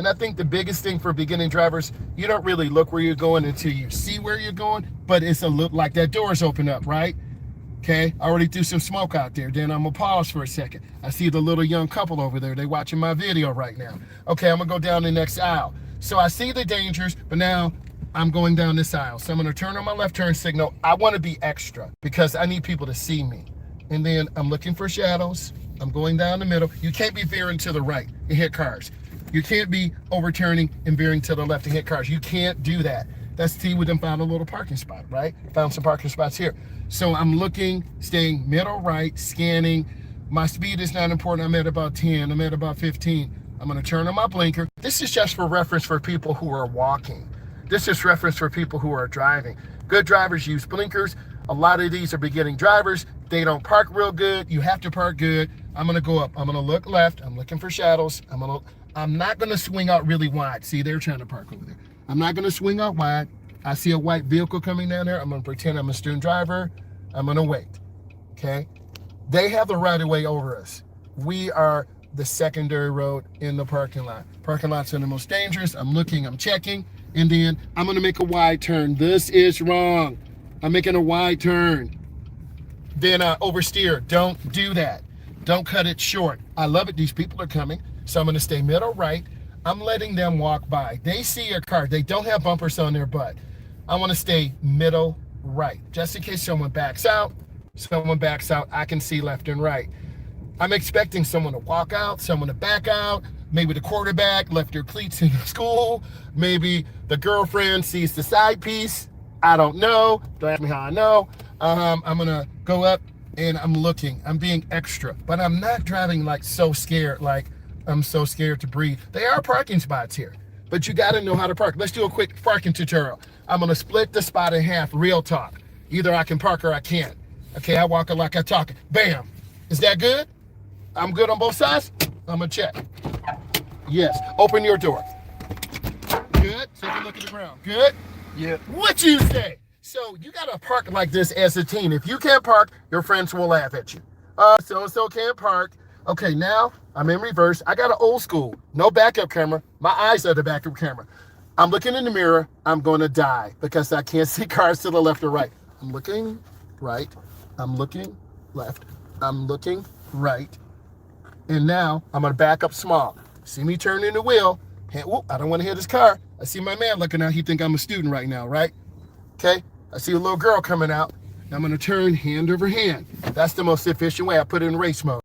And I think the biggest thing for beginning drivers, you don't really look where you're going until you see where you're going, but it's a look like that door's open up, right? Okay, I already threw some smoke out there. Then I'm gonna pause for a second. I see the little young couple over there. They watching my video right now. Okay, I'm gonna go down the next aisle. So I see the dangers, but now I'm going down this aisle. So I'm gonna turn on my left turn signal. I wanna be extra because I need people to see me. And then I'm looking for shadows. I'm going down the middle. You can't be veering to the right and hit cars. You can't be overturning and veering to the left and hit cars. You can't do that. That's T with them found a little parking spot, right? Found some parking spots here. So I'm looking, staying middle right, scanning. My speed is not important. I'm at about 10, I'm at about 15. I'm gonna turn on my blinker. This is just for reference for people who are walking. This is reference for people who are driving. Good drivers use blinkers. A lot of these are beginning drivers. They don't park real good. You have to park good. I'm gonna go up. I'm gonna look left. I'm looking for shadows. I'm not gonna swing out really wide. See, they're trying to park over there. I'm not gonna swing out wide. I see a white vehicle coming down there. I'm gonna pretend I'm a student driver. I'm gonna wait, okay? They have the right of way over us. We are the secondary road in the parking lot. Parking lots are the most dangerous. I'm looking, I'm checking, and then I'm gonna make a wide turn. This is wrong. I'm making a wide turn. Then oversteer, don't do that. Don't cut it short. I love it, these people are coming. So I'm gonna stay middle right. I'm letting them walk by. They see a car, they don't have bumpers on their butt. I wanna stay middle right. Just in case someone backs out, I can see left and right. I'm expecting someone to walk out, someone to back out. Maybe the quarterback left their cleats in school. Maybe the girlfriend sees the side piece. I don't know. Don't ask me how I know. I'm gonna go up and I'm looking. I'm being extra, but I'm not driving like so scared, like I'm so scared to breathe. There are parking spots here, but you gotta know how to park. Let's do a quick parking tutorial. I'm gonna split the spot in half, real talk. Either I can park or I can't. Okay, I walk it like I talk it. Bam. Is that good? I'm good on both sides? I'm gonna check. Yes, open your door. Good, take a look at the ground. Good? Yeah. What you say? So you gotta park like this as a team. If you can't park, your friends will laugh at you. So-and-so can't park. Okay, now I'm in reverse. I got an old school, no backup camera. My eyes are the backup camera. I'm looking in the mirror. I'm gonna die because I can't see cars to the left or right. I'm looking right. I'm looking left. I'm looking right. And now I'm gonna back up small. See me turning the wheel. Whoop, I don't wanna hit this car. I see my man looking out. He think I'm a student right now, right? Okay, I see a little girl coming out. I'm gonna turn hand over hand. That's the most efficient way. I put it in race mode.